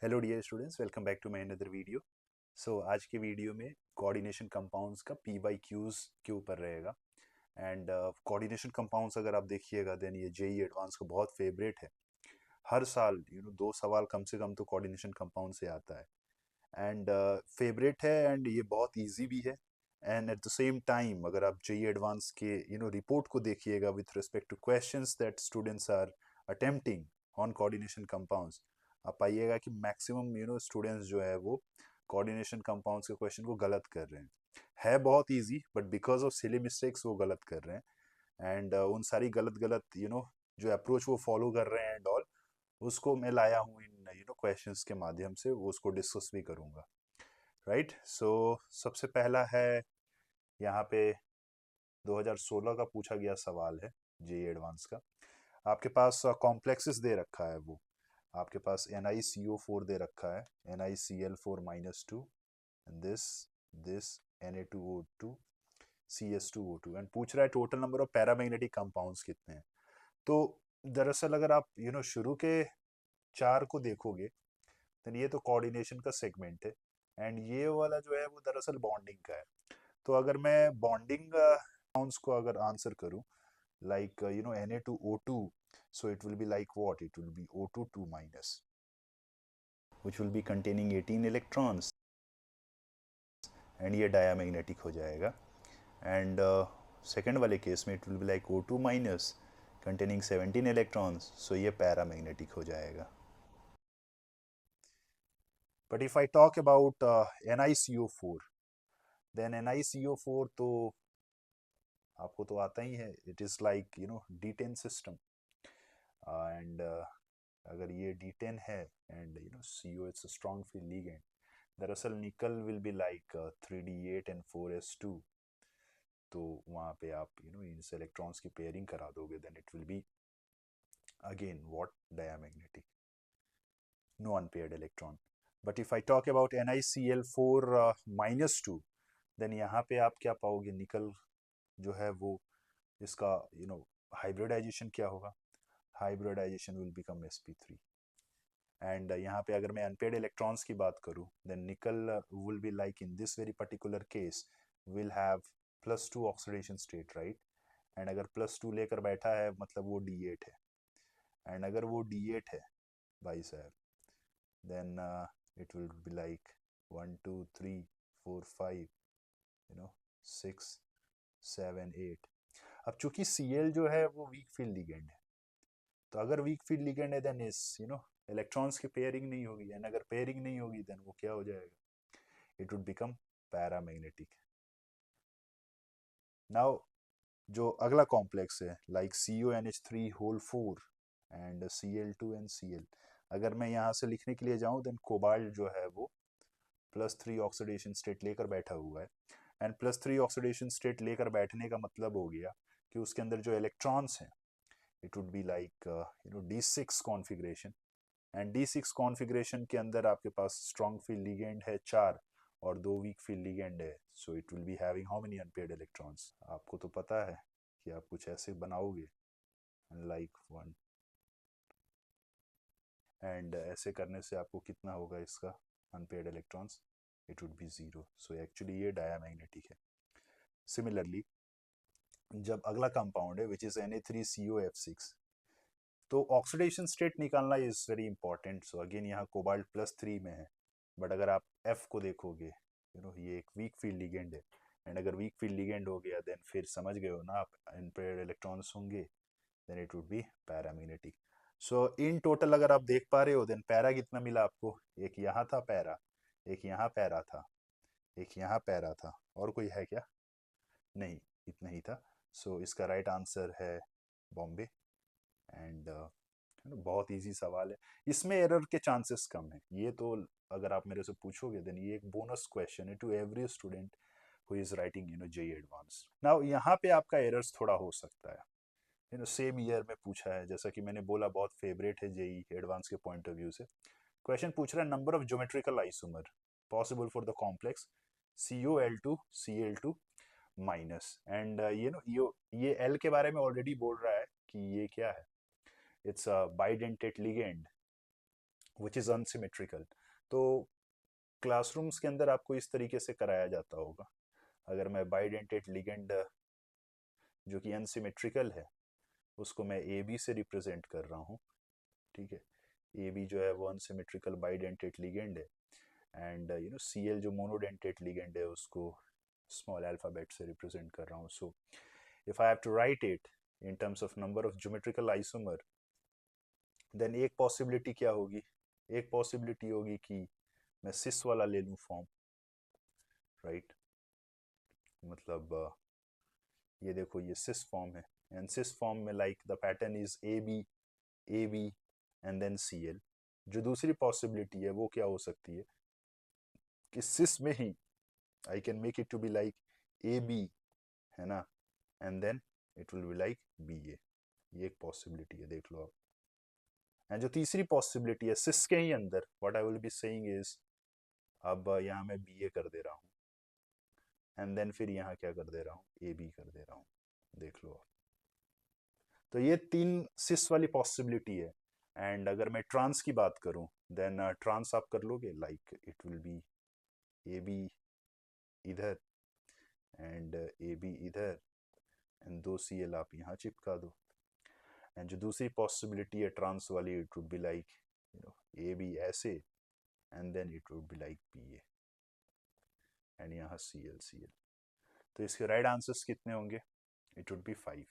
Hello dear students, welcome back to my another video. आज के video में coordination compounds का पी बाई क्यूज़ के ऊपर रहेगा। एंड कोऑर्डिनेशन कंपाउंड्स अगर आप देखिएगा देन ये जेई एडवांस का बहुत फेवरेट है। हर साल दो सवाल कम से कम तो कोऑर्डिनेशन कंपाउंड से आता है। एंड फेवरेट है एंड ये बहुत ईजी भी है। And at the same time अगर आप जेई एडवांस के रिपोर्ट को देखिएगा with respect to questions that students are attempting on coordination compounds, आप पाइएगा कि मैक्सिमम स्टूडेंट्स जो है वो कोऑर्डिनेशन कंपाउंड्स के क्वेश्चन को गलत कर रहे हैं। है बहुत easy but because of silly mistakes वो गलत कर रहे हैं। एंड उन सारी गलत गलत जो अप्रोच वो फॉलो कर रहे हैं एंड ऑल, उसको मैं लाया हूँ इन क्वेश्चंस के माध्यम से, वो उसको डिस्कस भी करूँगा। राइट, सो सबसे पहला है यहाँ पे 2016 का पूछा गया सवाल है जेई एडवांस का। आपके पास कॉम्प्लेक्सेस दे रखा है, वो आपके पास NiCO4 दे रखा है, NiCl4-2 and this Na2O2 CS2O2 and पूछ रहा है total number of paramagnetic compounds कितने हैं। तो दरअसल अगर आप शुरू के चार को देखोगे तो ये तो कोऑर्डिनेशन का सेगमेंट है एंड ये वाला जो है वो दरअसल बॉन्डिंग का है। तो अगर मैं बॉन्डिंग कंपाउंड्स को अगर आंसर करूं like Na2O2, so it will be like what, it will be O2 minus, which will be containing 18 electrons and ये diamagnetic हो जाएगा। and second वाले केस में it will be like O2 minus containing 17 electrons, so ये paramagnetic हो जाएगा। but if I talk about NiCO4, then NiCO4 तो आपको तो आता ही है, it is like D10 system and अगर ये D10 है and CO it's a strong field ligand, दरअसल निकल will be like 3D8 and 4s2, तो वहाँ पे आप इन इलेक्ट्रॉन्स की पेयरिंग करा दोगे then it will be again what, diamagnetic, no unpaired electron. But if I talk about NiCl4-2, then यहाँ पे आप क्या पाओगे, निकल जो है वो इसका हाइब्रिडाइजेशन क्या होगा, hybridisation will become sp3। And यहाँ पे अगर मैं अनपेड इलेक्ट्रॉन्स की बात करूँ देन निकल will be like in this very particular case will have +2 oxidation state, right. And अगर +2 लेकर बैठा है मतलब वो D8 है। एंड अगर वो D8 है भाई साहब then it will be like 1 2 3 4 5 6 7 8। अब चूंकि Cl जो है वो वीक फील्ड लिगेंड है, तो अगर वीक फील्ड लिगेंड है देन इस इलेक्ट्रॉन्स की पेयरिंग नहीं होगी, एंड अगर पेयरिंग नहीं होगी देन वो क्या हो जाएगा, it would become paramagnetic. Now जो अगला कॉम्प्लेक्स है like CONH3 whole 4 and Cl2 and Cl, अगर मैं यहाँ से लिखने के लिए जाऊँ देन कोबाल्ट जो है वो +3 ऑक्सीडेशन स्टेट लेकर बैठा हुआ है। एंड +3 ऑक्सीडेशन स्टेट लेकर बैठने का मतलब हो गया कि उसके अंदर जो इलेक्ट्रॉन्स हैं it would be like D6 configuration. And D6 configuration के अंदर आपके पास स्ट्रॉन्ग फील्ड लिगेंड है 4 और 2 वीक फील्ड लिगेंड है, so it will be having how many unpaired electrons. आपको तो पता है कि आप कुछ ऐसे बनाओगे लाइक 1, एंड ऐसे करने से आपको कितना होगा इसका unpaired electrons, it would B 0, so actually ये डायमैग्नेटिक है। सिमिलरली जब अगला कंपाउंड है विच इज Na3COF6, तो ऑक्सीडेशन स्टेट निकालना is very important. So again यहाँ कोबाल्ट +3 में है, बट अगर आप F को देखोगे ये एक वीक फील्ड लिगेंड है, एंड अगर वीक फील्ड लिगेंड हो गया देन फिर समझ गए हो ना आप, अनपेयर्ड इलेक्ट्रॉन्स होंगे then it would be paramagnetic. So in total अगर आप देख पा रहे हो देन पैरा कितना मिला आपको, एक यहाँ था पैरा, एक यहाँ पैरा था, एक यहाँ पैरा था, और कोई है क्या, नहीं, इतना ही था। सो इसका राइट आंसर है बॉम्बे। एंड बहुत इजी सवाल है, इसमें एरर के चांसेस कम है। ये तो अगर आप मेरे से पूछोगे देन ये एक बोनस क्वेश्चन है to every student who is writing JEE advance. Now यहाँ पे आपका एरर्स थोड़ा हो सकता है, सेम ईयर में पूछा है, जैसा कि मैंने बोला बहुत फेवरेट है जेई एडवांस के पॉइंट ऑफ व्यू से। क्वेश्चन पूछ रहा है number of geometrical isomer possible for the complex COL2 Cl2 minus, and ये L के बारे में ऑलरेडी बोल रहा है कि ये क्या है, it's a bidentate ligand which is unsymmetrical. तो क्लासरूम्स के अंदर आपको इस तरीके से कराया जाता होगा। अगर मैं बाइडेंटेट लिगेंड जो कि अनसिमेट्रिकल है उसको मैं ए बी से रिप्रेजेंट कर रहा हूँ, ठीक है। ए बी जो है वो अनसिमेट्रिकल बाइडेंटेट लिगेंड है, एंड सी एल जो मोनोडेंटेट लिगेंड है उसको स्मॉल अल्फाबेट से रिप्रेजेंट कर रहा हूँ। So if I have to write it in terms of number of geometrical isomer, then एक पॉसिबिलिटी क्या होगी, एक पॉसिबिलिटी होगी कि मैं सिस वाला ले लूँ फॉर्म, राइट। मतलब ये देखो ये सिस फॉर्म है, एंड सिस फॉर्म में like the pattern is A B and then C L. जो दूसरी पॉसिबिलिटी है वो क्या हो सकती है कि सिस में ही I can make it to be like A B, है ना, and then it will be like B A. ये एक पॉसिबिलिटी है, देख लो आप। एंड जो तीसरी पॉसिबिलिटी है सिस के ही अंदर, what I will be saying is, अब यहाँ मैं बी ए कर दे रहा हूँ, एंड देन फिर यहाँ क्या कर दे रहा हूँ, ए बी कर दे रहा हूँ, देख लो आप। तो ये तीन सिस वाली पॉसिबिलिटी है। एंड अगर मैं ट्रांस की बात करूं, देन ट्रांस आप कर लोगे, like it will be A B इधर एंड ए बी इधर, एंड दो सी एल आप यहाँ चिपका दो। एंड जो दूसरी पॉसिबिलिटी है ट्रांस वाली, it would be like A B ऐसे, and then it would be like B A, and यहाँ सी एल। तो इसके राइट आंसर्स कितने होंगे, इट वुड बी 5।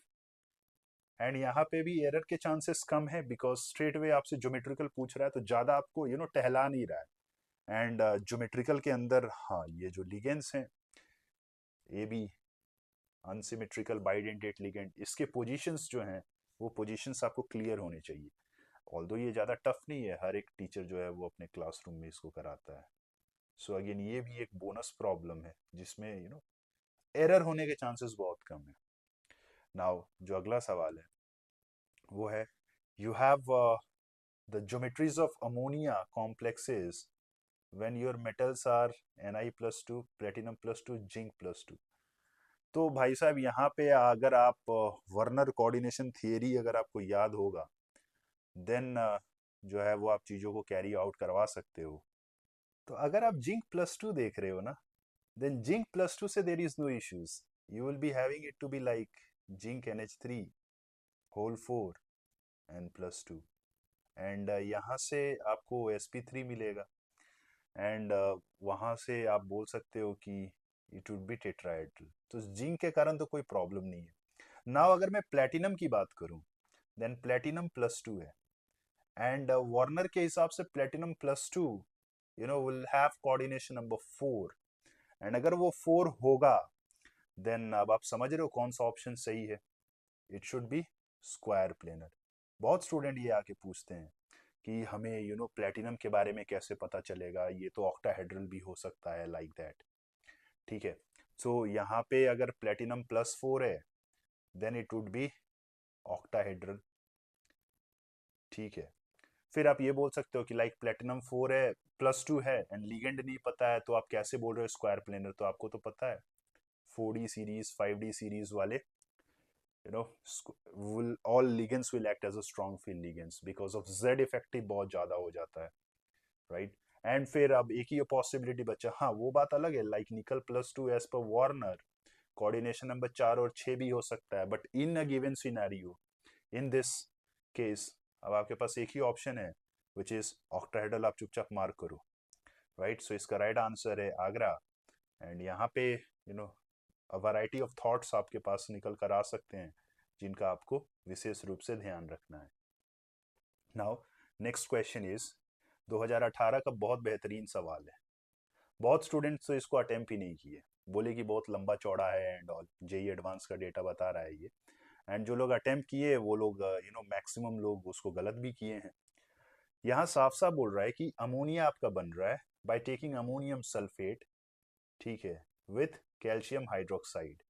एंड यहाँ पे भी एरर के चांसेस कम है, बिकॉज स्ट्रेट वे आपसे ज्योमेट्रिकल पूछ रहा है, तो ज़्यादा आपको टहला नहीं रहा है। एंड ज्योमेट्रिकल के अंदर हाँ ये जो लिगेंड्स हैं A B unsymmetrical bidentate ligand, इसके पोजीशंस जो हैं वो पोजीशंस आपको क्लियर होने चाहिए। ऑल्दो ये ज़्यादा टफ नहीं है, हर एक टीचर जो है वो अपने क्लासरूम में इसको कराता है। सो अगेन ये भी एक बोनस प्रॉब्लम है जिसमें एरर होने के चांसेस बहुत कम है। नाउ जो अगला सवाल है वो है, you have the geometries of ammonia complexes when your metals are Ni plus 2, platinum plus 2, zinc plus 2। तो भाई साहब यहाँ पे अगर आप वर्नर कोऑर्डिनेशन थियरी अगर आपको याद होगा, देन जो है वो आप चीज़ों को कैरी आउट करवा सकते हो। तो अगर आप जिंक प्लस 2 देख रहे हो ना, देन जिंक प्लस 2 से there is no issues, you will be having it to be like zinc NH3 whole 4 and plus 2, and यहाँ से आपको sp3 मिलेगा, एंड वहाँ से आप बोल सकते हो कि इट वुड बी टेट्राहेड्रल। तो जिंक के कारण तो कोई प्रॉब्लम नहीं है। नाउ अगर मैं प्लेटिनम की बात करूं, देन प्लेटिनम प्लस 2 है, एंड वार्नर के हिसाब से platinum plus 2 will have coordination number 4, and अगर वो 4 होगा, देन अब आप समझ रहे हो कौन सा ऑप्शन सही है, it should B square planar. बहुत स्टूडेंट ये आके पूछते हैं कि हमें प्लेटिनम के बारे में कैसे पता चलेगा, ये तो ऑक्टाहेड्रल भी हो सकता है, लाइक दैट, ठीक है। सो यहाँ पे अगर प्लेटिनम प्लस 4 है, then it would be octahedral, ठीक है। फिर आप ये बोल सकते हो कि लाइक प्लेटिनम 4 है प्लस 2 है एंड लिगेंड नहीं पता है, तो आप कैसे बोल रहे हो स्क्वायर प्लेनर, तो आपको तो पता है 4D सीरीज 5D सीरीज वाले will all ligands will act as a strong field ligands because of Z effective बहुत ज्यादा हो जाता है, राइट। एंड फिर अब एक ही पॉसिबिलिटी बचा, हाँ वो बात अलग है, like nickel plus 2 as per Werner coordination number 4 और 6 भी हो सकता है, but in a given scenario in this case अब आपके पास एक ही ऑप्शन है विच इज ऑक्टाहेड्रल, आप चुपचाप मार्क करो, राइट। सो इसका राइट आंसर है आगरा। एंड यहाँ पे वैरायटी ऑफ थॉट्स आपके पास निकल कर आ सकते हैं जिनका आपको विशेष रूप से ध्यान रखना है। नाउ नेक्स्ट क्वेश्चन इज 2018 का बहुत बेहतरीन सवाल है, बहुत स्टूडेंट्स तो इसको अटेम्प्ट ही नहीं किए, बोले कि बहुत लंबा चौड़ा है एंड ऑल, जेई एडवांस का डेटा बता रहा है ये, एंड जो लोग अटेम्प्ट किए वो लोग मैक्सिमम लोग उसको गलत भी किए हैं। यहाँ साफ साफ बोल रहा है कि अमोनिया आपका बन रहा है बाय टेकिंग अमोनियम सल्फेट, ठीक है, विथ कैल्शियम हाइड्रोक्साइड,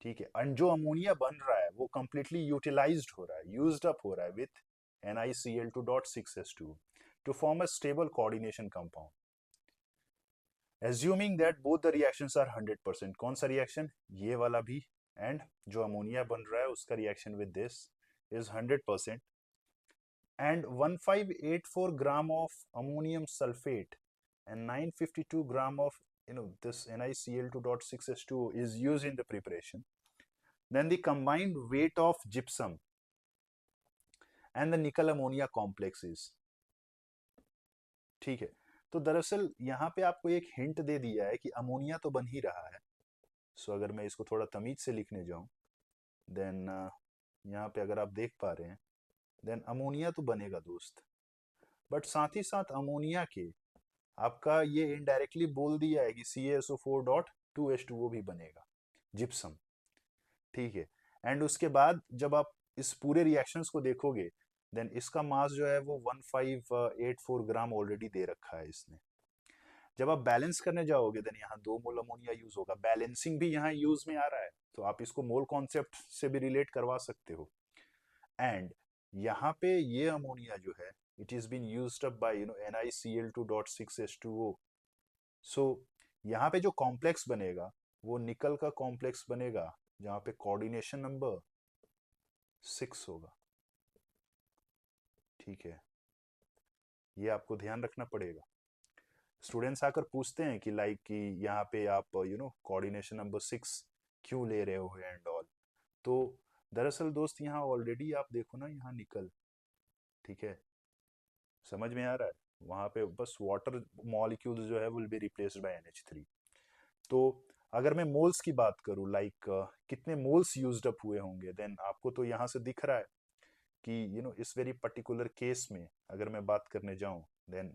ठीक है। और जो अमोनिया बन रहा है वो कंप्लीटली यूटिलाइज्ड हो रहा है, यूज्ड अप हो रहा है with NiCl2.6s2 to form a stable coordination compound. Assuming that both the reactions are 100%, कौन सा रिएक्शन, ये वाला भी, एंड जो अमोनिया बन रहा है उसका reaction with this is 100%, and 1584 gram of ammonium sulfate and 952 gram of this NiCl2.6H2O is used in the preparation, then the combined weight of gypsum and the nickel ammonia complex is, ठीक है। तो दरअसल यहाँ पे आपको एक hint दे दिया है कि अमोनिया तो बन ही रहा है। सो अगर मैं इसको थोड़ा तमीज से लिखने जाऊं, देन यहाँ पे अगर आप देख पा रहे हैं, देन अमोनिया तो बनेगा दोस्त, बट साथ ही साथ अमोनिया के आपका ये इनडायरेक्टली बोल दिया है कि CaSO4.2H2O भी बनेगा, जिप्सम, ठीक है। एंड उसके बाद जब आप इस पूरे रिएक्शंस को देखोगे, देन इसका मास जो है वो 1584 ग्राम ऑलरेडी दे रखा है इसने। जब आप बैलेंस करने जाओगे, देन यहाँ 2 मोल अमोनिया यूज होगा, बैलेंसिंग भी यहाँ यूज में आ रहा है, तो आप इसको मोल कॉन्सेप्ट से भी रिलेट करवा सकते हो। एंड यहाँ पे ये अमोनिया जो है, it is been used up by NiCl2.6H2O। So यहाँ पे जो कॉम्प्लेक्स बनेगा वो निकल का कॉम्प्लेक्स बनेगा, जहाँ पे कोऑर्डिनेशन नंबर 6 होगा, ठीक है। ये आपको ध्यान रखना पड़ेगा। स्टूडेंट्स आकर पूछते हैं कि लाइक कि यहाँ पे आप कोऑर्डिनेशन नंबर 6 क्यों ले रहे हो एंड ऑल। तो दरअसल दोस्त यहाँ ऑलरेडी आप देखो ना, यहाँ निकल, ठीक है, समझ में आ रहा है, वहाँ पे बस वाटर मॉलिक्यूल्स जो है will be replaced by NH3। तो अगर मैं मोल्स की बात करूँ, लाइक कितने मोल्स यूज्ड अप हुए होंगे, देन आपको तो यहाँ से दिख रहा है कि इस वेरी पर्टिकुलर केस में अगर मैं बात करने जाऊँ, then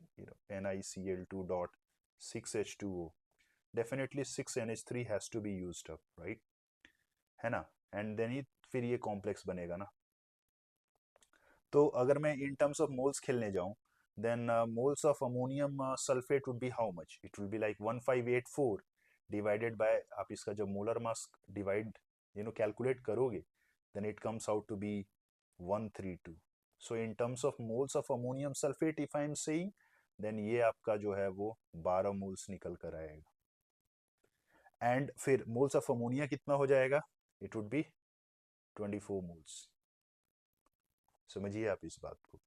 NiCl2.6H2O, definitely 6NH3 has to be used up, right, है ना, एंड देन ही फिर ये कॉम्प्लेक्स बनेगा ना। तो अगर मैं इन टर्म्स ऑफ मोल्स खेलने जाऊं, then moles of ammonium sulphate would be how much, it will be like 1584 divided by, आप इसका जब मोलर मास डिवाइड कैलकुलेट करोगे, then it comes out to be 132। So in terms of moles of ammonium sulphate if I am saying, then ये आपका जो है वो 12 moles निकल कर आएगा। एंड फिर मोल्स ऑफ अमोनिया कितना हो जाएगा, इट वुड बी 24 मोल्स। समझिए आप इस बात को।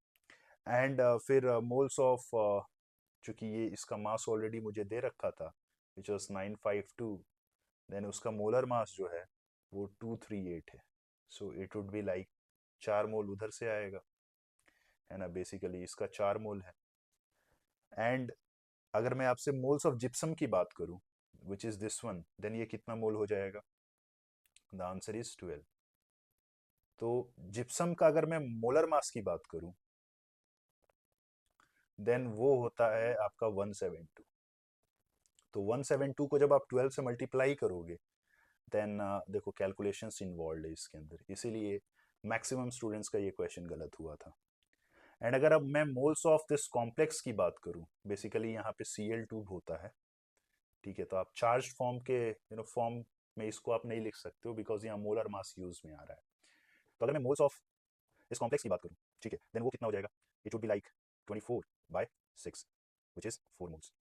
एंड फिर मोल्स ऑफ, चूंकि ये इसका मास ऑलरेडी मुझे दे रखा था विच वॉज 952, देन उसका मोलर मास जो है वो 238 है। So it would be like 4 मोल उधर से आएगा, है ना, बेसिकली इसका 4 मोल है। एंड अगर मैं आपसे मोल्स ऑफ जिप्सम की बात करूं which is this one, then ये कितना मोल हो जाएगा, द आंसर इज 12। तो जिप्सम का अगर मैं मोलर मास की बात करूं, देन वो होता है आपका 172। तो 172 को जब आप 12 से मल्टीप्लाई करोगे, देन देखो कैलकुलेशंस इन्वॉल्व है इसके अंदर, इसीलिए मैक्सिमम स्टूडेंट्स का ये क्वेश्चन गलत हुआ था। एंड अगर अब मैं मोल्स ऑफ दिस कॉम्प्लेक्स की बात करूं, बेसिकली यहाँ पे Cl2 होता है, ठीक है। तो आप चार्ज फॉर्म के फॉर्म में इसको आप नहीं लिख सकते हो, बिकॉज यहाँ मोलर मास यूज में आ रहा है। तो अगर मैं मोल्स ऑफ इस कॉम्प्लेक्स की बात करूं, ठीक है, देन वो कितना हो जाएगा, it would be like 24/6 which is 4 moles.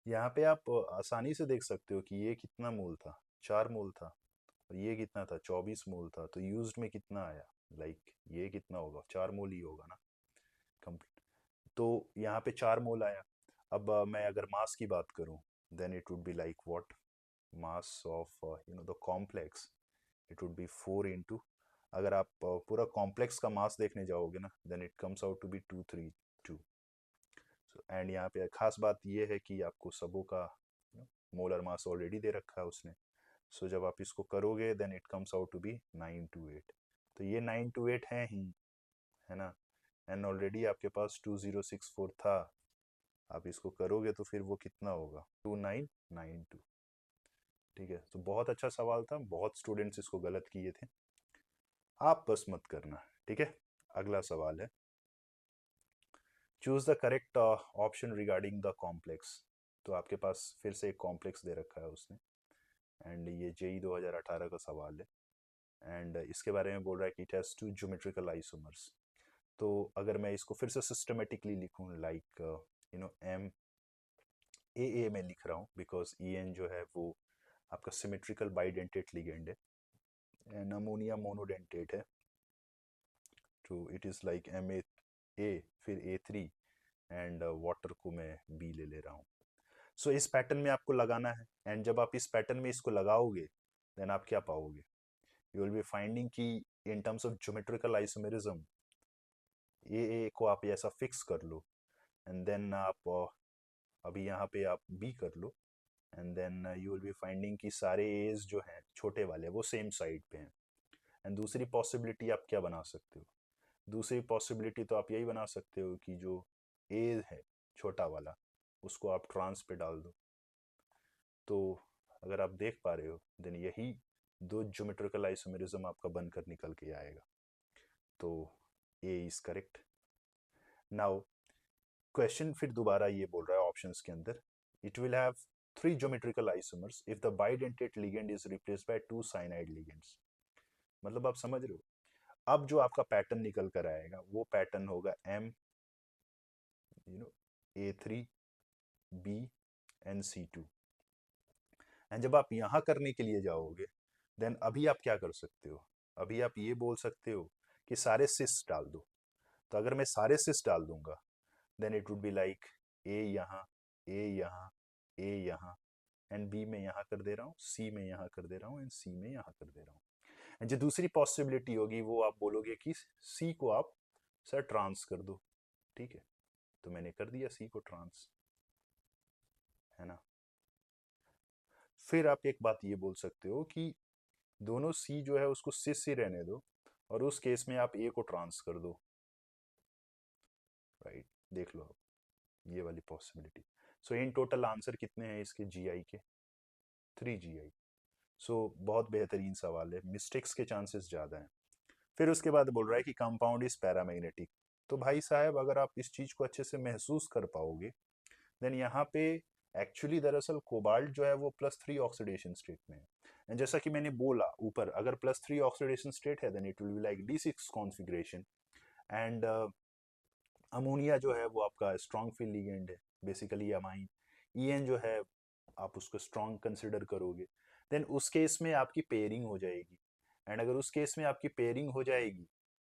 यहाँ पे आप आसानी से देख सकते हो कि ये कितना मोल था, 4 मोल था, और ये कितना था, 24 मोल था। तो यूज्ड में कितना आया, लाइक ये कितना होगा, 4 मोल ही होगा ना, कंप्लीट। तो यहाँ पे 4 मोल आया। अब मैं अगर मास की बात करूँ, then it would be like what, mass of the complex, it would be 4 into, अगर आप पूरा कॉम्प्लेक्स का मास देखने जाओगे ना, then it comes out to be 232। And यहाँ पे खास बात ये है कि आपको सबों का मोलर मास ऑलरेडी दे रखा है उसने। सो जब आप इसको करोगे, then it comes out to be 928। तो ये 928 है ही, है ना, एंड ऑलरेडी आपके पास 2064 था। आप इसको करोगे तो फिर वो कितना होगा, 2992, ठीक है। तो बहुत अच्छा सवाल था, बहुत स्टूडेंट्स इसको गलत किए थे, आप बस मत करना, ठीक है। अगला सवाल है, choose the correct option regarding the complex. तो आपके पास फिर से एक कॉम्प्लेक्स दे रखा है उसने, एंड ये JEE 2018 का सवाल है, एंड इसके बारे में बोल रहा है कि इट हैज़ 2 ज्योमेट्रिकल आइसोमर्स। तो अगर मैं इसको फिर से सिस्टमेटिकली लिखूं, लाइक एम ए में लिख रहा हूँ, बिकॉज EN जो है वो आपका सिमेट्रिकल बाइडेंटेट लिगेंड है, एंड अमोनिया मोनोडेंटेट है, तो इट इज़ लाइक MA ए, फिर A3 एंड वाटर को मैं B ले ले रहा हूँ। सो इस पैटर्न में आपको लगाना है, एंड जब आप इस पैटर्न में इसको लगाओगे देन आप क्या पाओगे, यू विल बी फाइंडिंग कि in terms of geometrical isomerism A को आप ऐसा फिक्स कर लो, एंड देन आप अभी यहाँ पे आप B कर लो, and then you will be finding कि सारे एज जो हैं छोटे वाले वो सेम साइड पे हैं। एंड दूसरी पॉसिबिलिटी आप क्या बना सकते हो, दूसरी पॉसिबिलिटी तो आप यही बना सकते हो कि जो ए है छोटा वाला उसको आप ट्रांस पे डाल दो। तो अगर आप देख पा रहे हो देन यही दो ज्योमेट्रिकल आइसोमेरिज्म आपका बनकर निकल के आएगा। तो ए इज करेक्ट। नाउ क्वेश्चन फिर दोबारा ये बोल रहा है ऑप्शंस के अंदर, it will have 3 geometrical isomers if the bidentate ligand is replaced by 2 cyanide ligands. मतलब आप समझ रहे हो, अब जो आपका पैटर्न निकल कर आएगा वो पैटर्न होगा M, A3 B and C2। And जब आप यहां करने के लिए जाओगे देन अभी आप क्या कर सकते हो, अभी आप ये बोल सकते हो कि सारे सिस डाल दो। तो अगर मैं सारे सिस डाल दूंगा then it would be like A यहाँ, ए यहाँ, ए यहाँ, एंड बी में यहाँ कर दे रहा हूँ, सी में यहाँ कर दे रहा हूँ, एंड सी में यहाँ कर दे रहा हूँ। एंड जो दूसरी पॉसिबिलिटी होगी वो आप बोलोगे कि सी को आप सर ट्रांस कर दो। ठीक है, तो मैंने कर दिया सी को ट्रांस, है ना। फिर आप एक बात ये बोल सकते हो कि दोनों सी जो है उसको सिस ही रहने दो और उस केस में आप ए को ट्रांस कर दो। राइट, देख लो आप ये वाली possibility. So in total answer कितने हैं इसके GI के, 3 GI। सो बहुत बेहतरीन सवाल है, मिस्टेक्स के चांसेस ज़्यादा हैं। फिर उसके बाद बोल रहा है कि कंपाउंड इज पैरामैग्नेटिक। तो भाई साहब अगर आप इस चीज़ को अच्छे से महसूस कर पाओगे देन यहाँ पे एक्चुअली दरअसल कोबाल्ट जो है वो +3 ऑक्सीडेशन स्टेट में है। एंड जैसा कि मैंने बोला ऊपर, अगर +3 ऑक्सीडेशन स्टेट है then it will be like D6 configuration. And ammonia जो है वो आपका स्ट्रॉन्ग फील्ड लिगेंड है, बेसिकली अमाइन। EN जो है आप उसको स्ट्रॉन्ग कंसिडर करोगे, देन उस केस में आपकी पेयरिंग हो जाएगी। एंड अगर उस केस में आपकी पेयरिंग हो जाएगी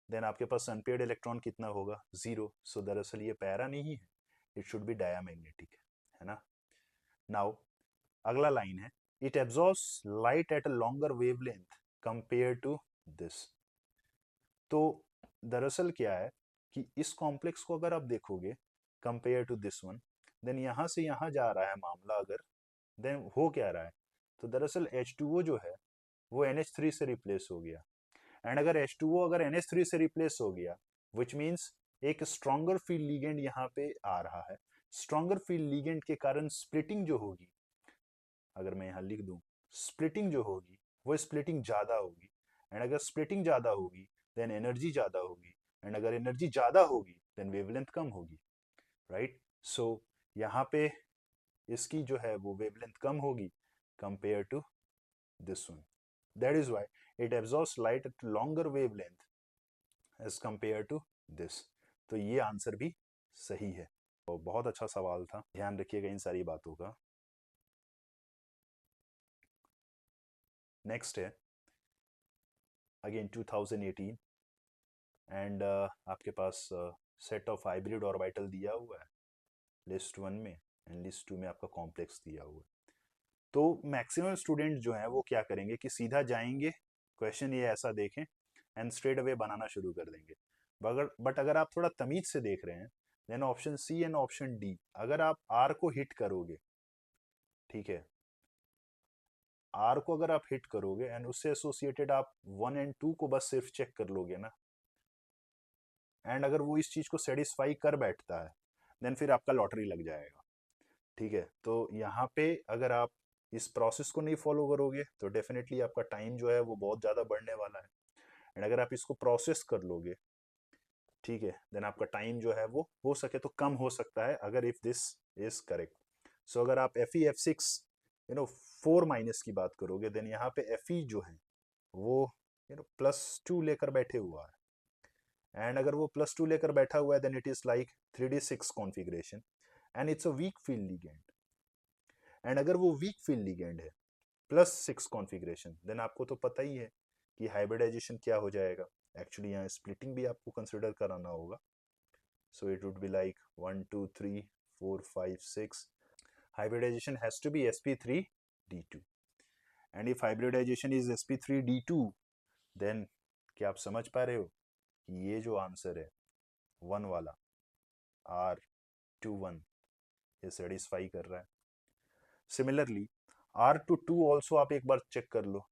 देन आपके पास अनपेयर्ड इलेक्ट्रॉन कितना होगा, 0। सो दरअसल ये पैरा नहीं है, इट शुड बी डायमैग्नेटिक, है ना। नाउ अगला लाइन है, it absorbs light at a longer wavelength compare to this. तो दरअसल क्या है कि इस कॉम्प्लेक्स को अगर आप देखोगे compare to this one, then यहां से यहां जा रहा है मामला अगर, देन हो क्या रहा है, तो दरअसल H2O जो है वो NH3 से रिप्लेस हो गया। एंड अगर H2O अगर NH3 से रिप्लेस हो गया विच मीन्स एक स्ट्रॉन्गर फील्ड लिगेंड यहाँ पे आ रहा है। स्ट्रॉन्गर फील्ड लिगेंड के कारण स्प्लिटिंग जो होगी, अगर मैं यहाँ लिख दूं स्प्लिटिंग जो होगी वो स्प्लिटिंग ज्यादा होगी। एंड अगर स्प्लिटिंग ज्यादा होगी देन एनर्जी ज्यादा होगी, एंड अगर एनर्जी ज्यादा होगी देन वेवलेंथ कम होगी। राइट, सो यहाँ पे इसकी जो है वो वेवलेंथ कम होगी compare to this one. That is why it absorbs light at longer wavelength as compare to this. तो ये आंसर भी सही है। तो बहुत अच्छा सवाल था, ध्यान रखिएगा इन सारी बातों का। नेक्स्ट है अगेन 2018 एंड आपके पास सेट ऑफ हाइब्रिड ऑर्बिटल दिया हुआ है लिस्ट 1 में, एंड लिस्ट 2 में आपका कॉम्प्लेक्स दिया हुआ है। तो मैक्सिमम स्टूडेंट जो हैं वो क्या करेंगे कि सीधा जाएंगे, क्वेश्चन ये ऐसा देखें एंड स्ट्रेट अवे बनाना शुरू कर देंगे। बट अगर आप थोड़ा तमीज से देख रहे हैं then option C and option D, अगर आप आर को हिट करोगे, ठीक है, आर को अगर आप हिट करोगे एंड उससे एसोसिएटेड आप 1 एंड 2 को बस सिर्फ चेक कर लोगे ना, एंड अगर वो इस चीज को सेटिस्फाई कर बैठता है देन फिर आपका लॉटरी लग जाएगा। ठीक है, तो यहाँ पे अगर आप इस प्रोसेस को नहीं फॉलो करोगे तो डेफिनेटली आपका टाइम जो है वो बहुत ज़्यादा बढ़ने वाला है। एंड अगर आप इसको प्रोसेस कर लोगे, ठीक है, देन आपका टाइम जो है वो हो सके तो कम हो सकता है अगर इफ दिस इज करेक्ट। सो अगर आप Fe F6 4 माइनस की बात करोगे देन यहाँ पे Fe जो है वो +2 लेकर बैठे हुआ है। एंड अगर वो +2 लेकर बैठा हुआ है then it is like 3D6 configuration and it's a weak field ligand. And अगर वो वीक फील्ड लिगेंड है +6 कॉन्फ़िगरेशन देन आपको तो पता ही है कि हाइब्रिडाइजेशन क्या हो जाएगा। एक्चुअली यहाँ स्प्लिटिंग भी आपको कंसिडर कराना होगा। So it would be like 1 2 3 4 5 6. Hybridization has to be sp3d2, and if hybridization is sp3d2, then क्या आप समझ पा रहे हो कि ये जो आंसर है 1 वाला R21 ये सेटिस्फाई कर रहा है। सिमिलरली R22 ऑल्सो आप एक बार चेक कर लो,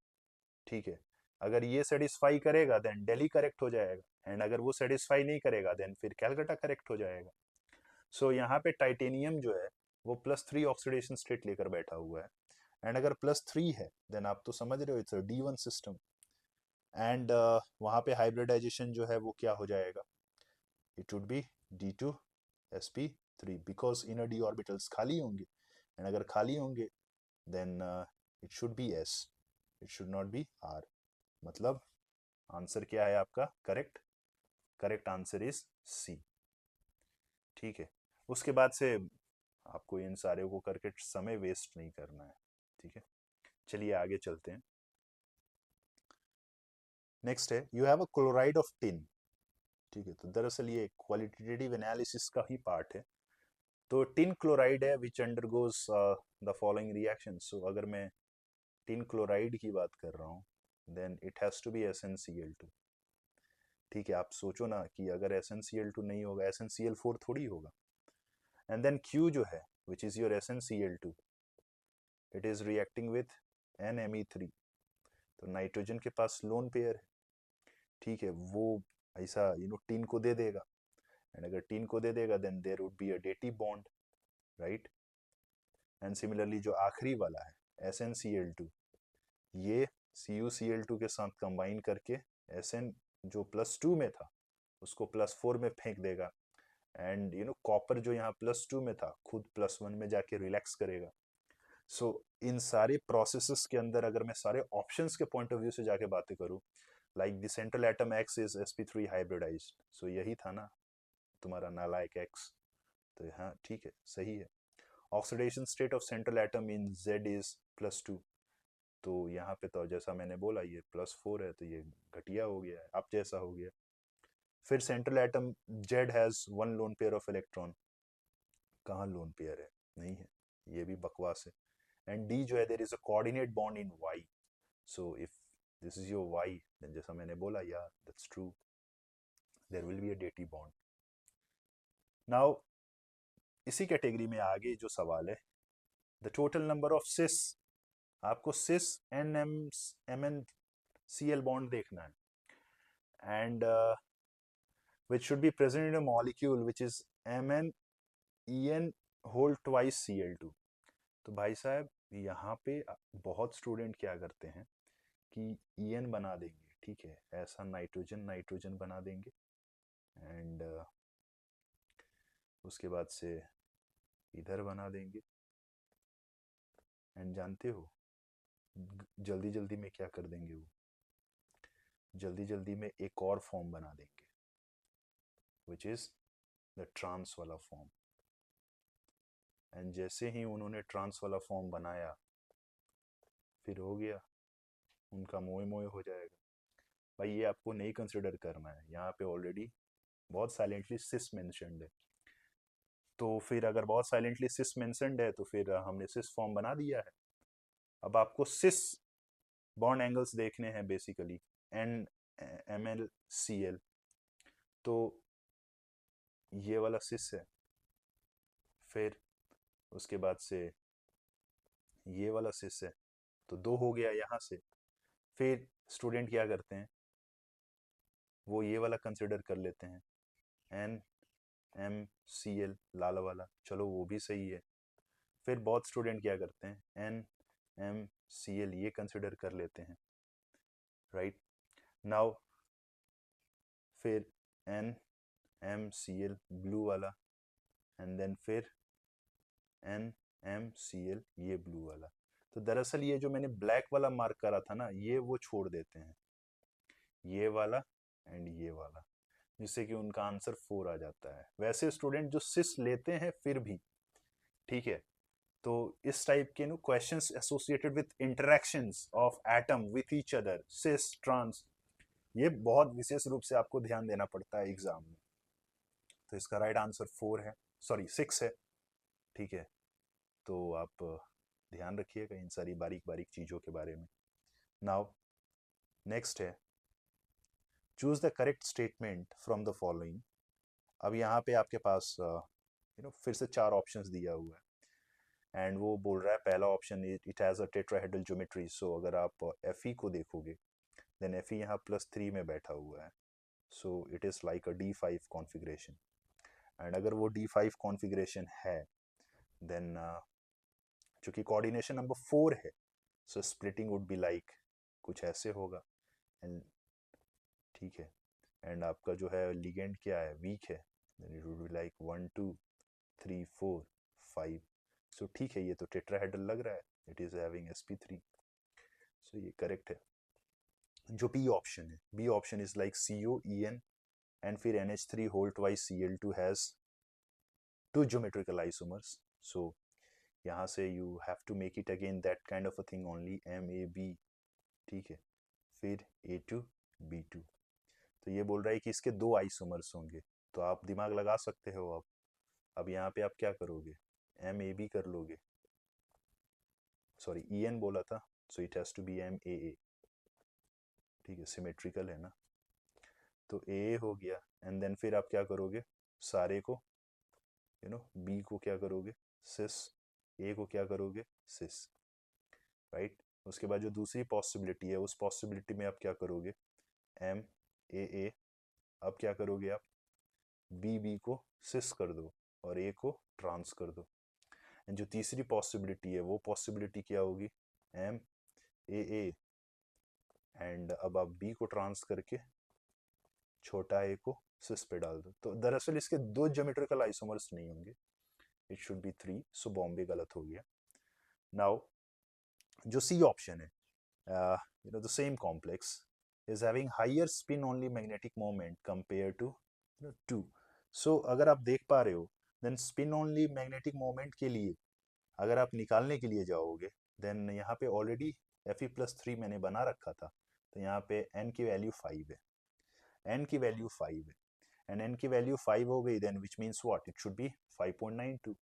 ठीक है। अगर ये सेटिस्फाई करेगा देन दिल्ली करेक्ट हो जाएगा, एंड अगर वो सेटिस्फाई नहीं करेगा देन फिर कैलकाटा करेक्ट हो जाएगा। सो यहाँ पे टाइटेनियम जो है वो +3 ऑक्सीडेशन स्टेट लेकर बैठा हुआ है, एंड अगर +3 है देन आप तो समझ रहे हो it's a D1 system, and वहाँ पे हाइब्रिडाइजेशन जो है वो क्या हो जाएगा, it would be D2 sp3 because inner d orbitals खाली होंगे, एंड अगर खाली होंगे then it should be s, it should not be r। मतलब आंसर क्या है आपका correct? Correct answer is C, ठीक है। उसके बाद से आपको इन सारे को करके समय वेस्ट नहीं करना है, ठीक है। चलिए आगे चलते हैं। नेक्स्ट है you have a chloride of tin, ठीक है। तो दरअसल ये क्वालिटेटिव एनालिसिस का ही पार्ट है। तो टिन क्लोराइड है which undergoes the following reaction. So अगर मैं टिन क्लोराइड की बात कर रहा हूँ then it has to be SnCl2, ठीक है। आप सोचो ना कि अगर SnCl2 नहीं होगा SnCl4 थोड़ी होगा, एंड देन Q जो है which is your SnCl2, it is reacting with NMe3। तो नाइट्रोजन के पास लोन पेयर है, ठीक है। वो ऐसा टिन को दे देगा, एंड अगर टिन को दे देगा then there would be a dative bond, right. And similarly जो आखिरी वाला है SnCl2, ये CuCl2 के साथ कंबाइन करके Sn जो +2 में था उसको +4 में फेंक देगा, एंड कॉपर जो यहाँ +2 में था खुद +1 में जाके रिलैक्स करेगा। सो इन सारे प्रोसेसेस के अंदर अगर मैं सारे ऑप्शंस के पॉइंट ऑफ व्यू से जाके बातें करूँ, like the central atom X is sp3 hybridised, so यही था ना तुम्हारा नालायक X, तो हाँ ठीक है सही है। Oxidation state of central atom in Z is +2, तो यहाँ पे तो जैसा मैंने बोला ये +4 है तो ये घटिया हो गया है, अब जैसा हो गया। फिर central atom Z has 1 lone pair of electron, कहाँ लोन पेयर है, नहीं है, ये भी बकवास है। एंड D जो है there is a coordinate bond in Y, so if this is your Y then जैसा मैंने बोला यार that's true, there will be a dative bond. Now इसी कैटेगरी में आगे जो सवाल है the total number of cis, आपको सिस NMCl बॉन्ड देखना है, and which should be present in a molecule which is MnEn whole twice Cl2। तो भाई साहब यहाँ पे बहुत स्टूडेंट क्या करते हैं कि En बना देंगे, ठीक है, ऐसा नाइट्रोजन नाइट्रोजन बना देंगे, एंड उसके बाद से इधर बना देंगे, एंड जानते हो जल्दी जल्दी में क्या कर देंगे, वो जल्दी जल्दी में एक और फॉर्म बना देंगे विच इज द ट्रांस वाला फॉर्म, एंड जैसे ही उन्होंने ट्रांस वाला फॉर्म बनाया फिर हो गया उनका मोए मोए हो जाएगा। भाई ये आपको नहीं कंसिडर करना है, यहाँ पे ऑलरेडी बहुत साइलेंटली सिस मेंशन्ड है, तो फिर अगर बहुत साइलेंटली सिस मेंशन्ड है तो फिर हमने सिस फॉर्म बना दिया है। अब आपको सिस बॉन्ड एंगल्स देखने हैं बेसिकली NMlCl, तो ये वाला सिस है, फिर उसके बाद से ये वाला सिस है, तो 2 हो गया यहाँ से। फिर स्टूडेंट क्या करते हैं वो ये वाला कंसिडर कर लेते हैं NMCl लाल वाला, चलो वो भी सही है। फिर बहुत स्टूडेंट क्या करते हैं NMCl ये कंसिडर कर लेते हैं, राइट। नाउ फिर NMCl ब्लू वाला, एंड देन फिर NMCl ये ब्लू वाला। तो दरअसल ये जो मैंने ब्लैक वाला मार्क करा था ना ये वो छोड़ देते हैं, ये वाला एंड ये वाला, जिससे कि उनका आंसर 4 आ जाता है। वैसे स्टूडेंट जो सिस लेते हैं फिर भी ठीक है, तो इस टाइप के no questions associated with interactions of atom with each other cis trans, ये बहुत विशेष रूप से आपको ध्यान देना पड़ता है एग्जाम में। तो इसका राइट आंसर 4 है, सॉरी 6 है। ठीक है, तो आप ध्यान रखिएगा इन सारी बारीक बारीक चीज़ों के बारे में। नाउ नेक्स्ट है, choose the correct statement from the following. अब यहाँ पे आपके पास फिर से 4 ऑप्शंस दिया हुआ है एंड वो बोल रहा है पहला option it has a tetrahedral geometry. So अगर आप एफ को देखोगे देन एफ यहाँ +3 में बैठा हुआ है, so it is like a D5 configuration. And अगर वो D5 कॉन्फ़िगरेशन है देन चूंकि कोऑर्डिनेशन नंबर 4 है, सो स्प्लिटिंग वुड बी लाइक कुछ ऐसे होगा। एंड ठीक है, एंड आपका जो है लिगेंड क्या है, वीक है, then it would be like 1 2 3 4 5। सो ठीक है, ये तो टेट्राहेड्रल लग रहा है, इट इज हैविंग sp3, सो ये करेक्ट है। जो बी ऑप्शन है, B option is like COEN and फिर NH3 whole twice Cl2 has 2 geometrical isomers. So यहाँ से you have to make it again that kind of a thing only, MAB। ठीक है, फिर A2 B2। तो ये बोल रहा है कि इसके 2 आइसोमर्स होंगे, तो आप दिमाग लगा सकते हो। अब यहाँ पे आप क्या करोगे, MAB कर लोगे, सॉरी EN बोला था, so it has to be MAA। ठीक है, सिमेट्रिकल है ना, तो AA हो गया। एंड देन फिर आप क्या करोगे, सारे को B को क्या करोगे, सिस, A को क्या करोगे, सिस, राइट। उसके बाद जो दूसरी पॉसिबिलिटी है, उस पॉसिबिलिटी में आप क्या करोगे, MAA। अब क्या करोगे आप, B को सिस कर दो और A को ट्रांस कर दो। एंड जो तीसरी पॉसिबिलिटी है, वो पॉसिबिलिटी क्या होगी, MAA एंड अब आप B को ट्रांस करके छोटा a को सिस पे डाल दो। तो दरअसल इसके 2 ज्योमेट्रिकल आइसोमर्स नहीं होंगे, इट शुड बी 3, सो बॉम्बे गलत हो गया। नाउ जो सी ऑप्शन है, the same complex is having higher spin only magnetic moment compare to 2। So अगर आप देख पा रहे हो, then spin only magnetic moment के लिए अगर आप निकालने के लिए जाओगे, देन यहाँ पे ऑलरेडी Fe+3 मैंने बना रखा था, तो यहाँ पे n की वैल्यू 5 है, n की वैल्यू 5 है, एंड n की वैल्यू 5 हो गई, then which means what, it should be 5.92।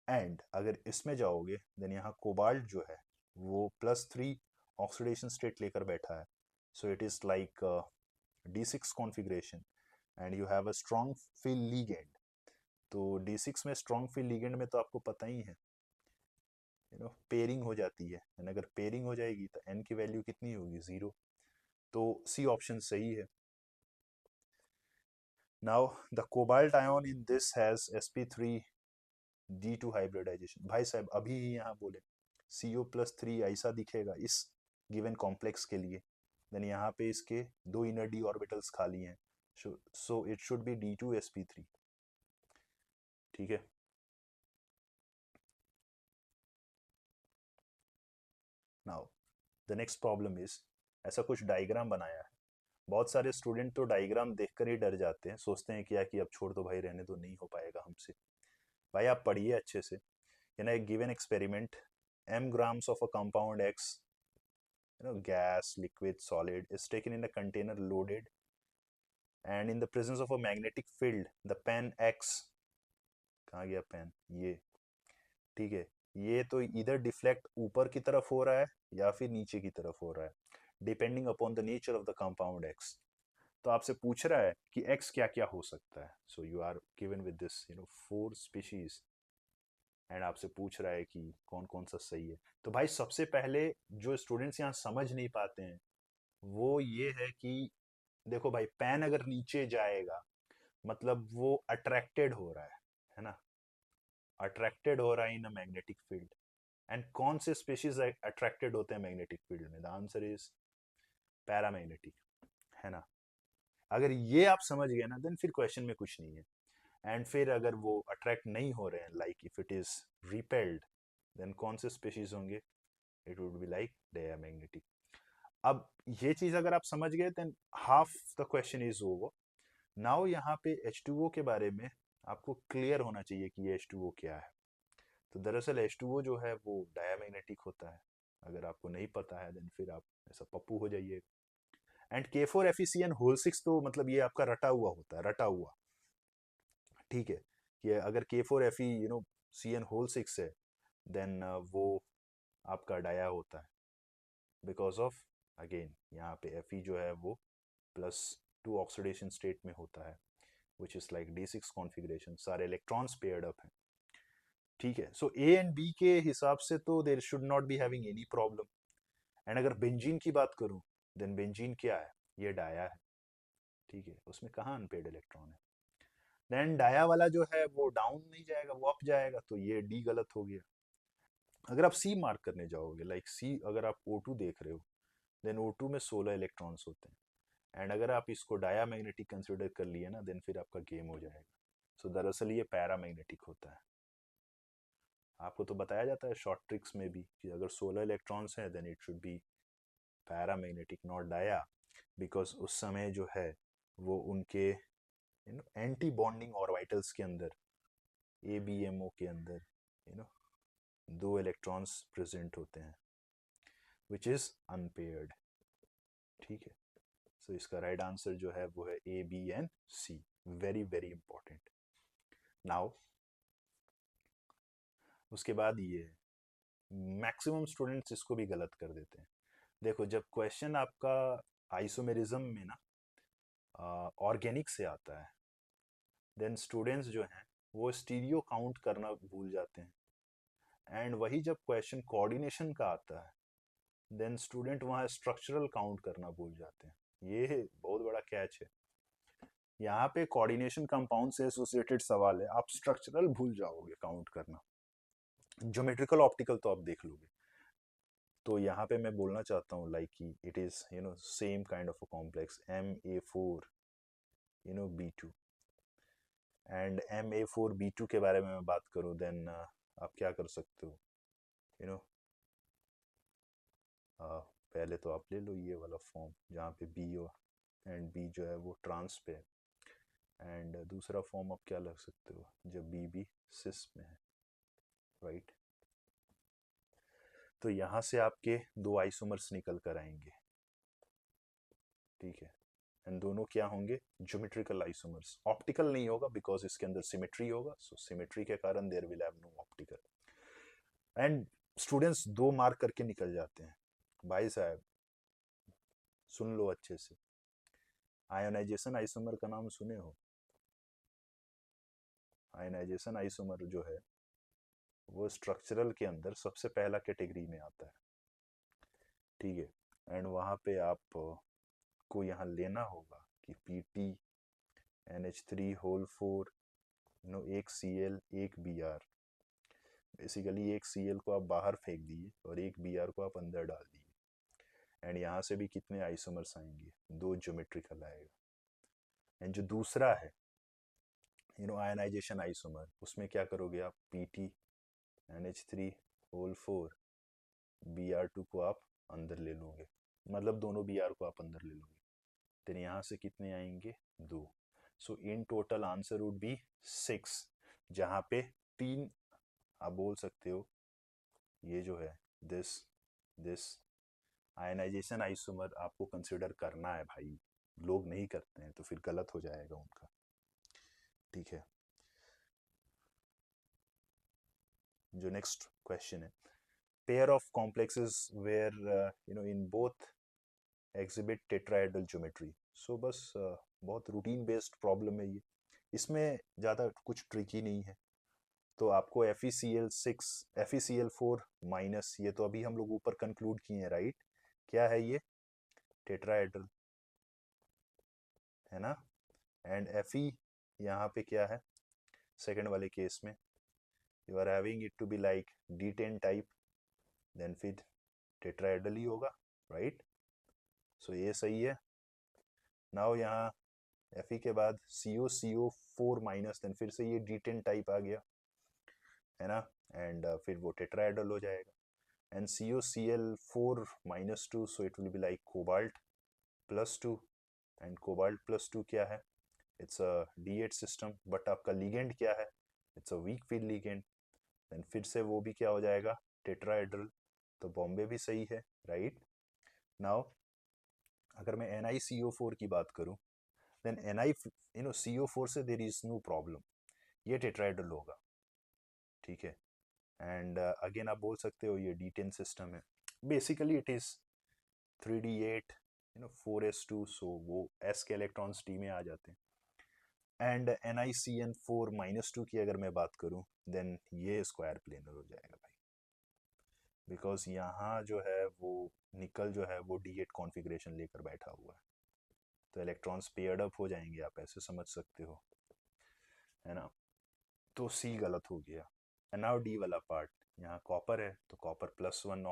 And अगर इसमें जाओगे देन यहाँ कोबाल्ट जो है वो +3 ऑक्सीडेशन स्टेट लेकर बैठा है, so it is like D6 configuration and you have a strong field ligand. तो D6 में स्ट्रॉन्ग फील्ड लिगेंड में तो आपको पता ही है, पेयरिंग हो जाती है, एंड अगर पेयरिंग हो जाएगी तो n की वैल्यू कितनी होगी, 0। तो सी ऑप्शन सही है। Now the cobalt ion in this has sp3d2 hybridization. भाई साहब अभी ही यहाँ बोले CO+3 ऐसा दिखेगा इस गिवन कॉम्प्लेक्स के लिए, देन यहाँ पे इसके 2 इनर d ऑर्बिटल्स खाली हैं, so it should B D2sp3। ठीक है, now the next problem is, ऐसा कुछ डायग्राम बनाया है, बहुत सारे स्टूडेंट तो डायग्राम देखकर ही डर जाते हैं, सोचते हैं क्या कि अब छोड़ दो भाई, रहने दो, नहीं हो पाएगा हमसे। भाई आप पढ़िए अच्छे से। एक given experiment, m grams of a compound X, gas, liquid, solid, is taken in a container loaded, and in the presence of a magnetic field, the pen X, कहाँ गया पेन, ये, ठीक है, ये तो इधर डिफ्लेक्ट ऊपर की तरफ हो रहा है या फिर नीचे की तरफ हो रहा है, depending upon the nature of the compound X। तो आपसे पूछ रहा है कि X क्या क्या हो सकता है, so you are given with this 4 species, and आपसे पूछ रहा है कि कौन कौन सा सही है। तो भाई सबसे पहले जो स्टूडेंट्स यहाँ समझ नहीं पाते हैं वो ये है कि देखो भाई, पेन अगर नीचे जाएगा मतलब वो अट्रैक्टेड हो रहा है ना, अट्रैक्टेड हो रहा है इन अ मैग्नेटिक फील्ड। एंड कौन से स्पेशीज अट्रैक्टेड होते हैं मैग्नेटिक फील्ड में, द आंसर इज पैरामैग्नेटिक, है ना। अगर ये आप समझ गए ना, देन फिर क्वेश्चन में कुछ नहीं है। एंड फिर अगर वो अट्रैक्ट नहीं हो रहे हैं, like if it is repelled, then कौन से स्पेशीज होंगे, it would be like diamagnetic. अब ये चीज अगर आप समझ गए, then half the question is over. Now यहाँ पे H2O के बारे में आपको क्लियर होना चाहिए कि ये H2O क्या है। तो दरअसल H2O जो है वो डायमैग्नेटिक होता है, अगर आपको नहीं पता है देन फिर आप ऐसा पप्पू हो जाइए। एंड K4FeCN होल 6 तो मतलब ये आपका रटा हुआ होता है, रटा हुआ, ठीक है, कि अगर K4Fe CN6 है, देन वो आपका डाया होता है, बिकॉज ऑफ अगेन यहाँ पे Fe जो है वो +2 ऑक्सीडेशन स्टेट में होता है, which is like D6 configuration, सारे इलेक्ट्रॉन्स पेयर्ड अप हैं। ठीक है, सो ए एंड बी के हिसाब से तो there should not be having any problem. And अगर बेंजीन की बात करूं, देन बेंजीन क्या है, ये डाया है। ठीक है, उसमें कहाँ अनपेड इलेक्ट्रॉन है। देन डाया वाला जो है वो डाउन नहीं जाएगा, वो अप जाएगा, तो ये डी गलत हो गया। अगर आप सी मार्क करने जाओगे, लाइक सी अगर आप O2 देख रहे हो, देन O2 में 16 इलेक्ट्रॉन्स होते हैं। एंड अगर आप इसको डाया मैग्नेटिक कंसिडर कर लिए ना, देन फिर आपका गेम हो जाएगा। सो दरअसल ये पैरा मैग्नेटिक होता है। आपको तो बताया जाता है शॉर्ट ट्रिक्स में भी कि अगर 16 इलेक्ट्रॉन्स हैं, then it should be paramagnetic not dia, because उस समय जो है वो उनके एंटी बॉन्डिंग ऑर्बिटल्स के अंदर, ABMO के अंदर यू नो 2 इलेक्ट्रॉन्स प्रेजेंट होते हैं, विच इज अनपेयर्ड। ठीक है, सो इसका राइट आंसर जो है वो है A, B and C। Very very important. Now उसके बाद ये मैक्सिमम स्टूडेंट्स इसको भी गलत कर देते हैं। देखो, जब क्वेश्चन आपका आइसोमेरिज्म में ना ऑर्गेनिक से आता है, देन स्टूडेंट्स जो हैं वो स्टीरियो काउंट करना भूल जाते हैं। एंड वही जब क्वेश्चन कोऑर्डिनेशन का आता है, देन स्टूडेंट वहाँ स्ट्रक्चरल काउंट करना भूल जाते हैं। ये बहुत बड़ा कैच है। यहाँ पे कोऑर्डिनेशन कंपाउंड से एसोसिएटेड सवाल है, आप स्ट्रक्चरल भूल जाओगे काउंट करना। ज्योमेट्रिकल ऑप्टिकल तो आप देख लोगे। तो यहाँ पे मैं बोलना चाहता हूँ लाइक कि it is same kind of a complex MA4 B2। And MA4 B2 के बारे में मैं बात करूँ, देन आप क्या कर सकते हो, यू नो पहले तो आप ले लो ये वाला फॉर्म जहाँ पे B एंड B जो है वो ट्रांस पे है। एंड दूसरा फॉर्म आप क्या लग सकते हो जब B भी सिस में है, राइट। तो यहाँ से आपके 2 आइसोमर्स निकल कर आएंगे। ठीक है, एंड दोनों क्या होंगे, ज्योमेट्रिकल आइसोमर्स। ऑप्टिकल नहीं होगा बिकॉज इसके अंदर सिमेट्री होगा, सो सिमेट्री के कारण there will have no optical. And students 2 mark करके निकल जाते हैं। भाई साहब सुन लो अच्छे से, आयोनाइजेशन आइसोमर का नाम सुने हो। आयोनाइजेशन आइसोमर जो है वो स्ट्रक्चरल के अंदर सबसे पहला कैटेगरी में आता है। ठीक है, एंड वहाँ पे आप को यहाँ लेना होगा कि PT NH3 होल 4 एक Cl एक Br। बेसिकली एक Cl को आप बाहर फेंक दिए और एक Br को आप अंदर डाल दिए। एंड यहाँ से भी कितने आइसोमर्स आएंगे, 2 ज्योमेट्रिकल आएगा। एंड जो दूसरा है आयनाइजेशन आइसोमर, उसमें क्या करोगे आप, PT NH3 होल 4 Br2 को आप अंदर ले लोगे, मतलब दोनों Br को आप अंदर ले लोगे। देन यहाँ से कितने आएंगे, 2। So in total answer would be 6, जहाँ पे 3 आप बोल सकते हो ये जो है दिस आयनाइजेशन आइसोमर आपको कंसिडर करना है भाई। लोग नहीं करते हैं तो फिर गलत हो जाएगा उनका। ठीक है, जो नेक्स्ट क्वेश्चन है, pair of complexes where in both exhibit tetrahedral geometry. So बस बहुत रूटीन बेस्ड प्रॉब्लम है ये, इसमें ज़्यादा कुछ ट्रिकी नहीं है। तो आपको FeCl4 माइनस, ये तो अभी हम लोग ऊपर कंक्लूड किए हैं, राइट। क्या है ये, टेट्राहेड्रल है ना। एंड Fe यहाँ पे क्या है, सेकंड वाले केस में you are having it to be like D10 type, then फिर टेट्राहेड्रल ही होगा, राइट। सो ये सही है। नाउ यहाँ Fe के बाद CO4 माइनस, देन फिर से ये D10 टाइप आ गया, है ना। एंड फिर वो टेट्राहेड्रल हो जाएगा। And COCl4-2, so it will be like cobalt +2। And cobalt +2 क्या है, it's a D8 system, but आपका लिगेंड क्या है, it's a weak field ligand. Then फिर से वो भी क्या हो जाएगा, टेट्राहेड्रल। तो बॉम्बे भी सही है, राइट। नाउ अगर मैं NiCO4 की बात करूं, देन Ni CO4 से देयर इज नो प्रॉब्लम। ये टेट्राहेड्रल होगा, ठीक है। एंड अगेन आप बोल सकते हो ये D10 सिस्टम है, basically it is 3D8 4s2, सो वो s के इलेक्ट्रॉन्स d में आ जाते हैं। एंड NiCN4-2 की अगर मैं बात करूं, देन ये स्क्वायर प्लेनर हो जाएगा भाई, बिकॉज यहाँ जो है वो निकल जो है वो D8 कॉन्फ़िगरेशन लेकर बैठा हुआ है, तो इलेक्ट्रॉन्स पेयर्ड अप हो जाएंगे, आप ऐसे समझ सकते हो, है ना। तो C गलत हो गया। एंड नाउ D वाला पार्ट, यहाँ कॉपर है तो कॉपर +1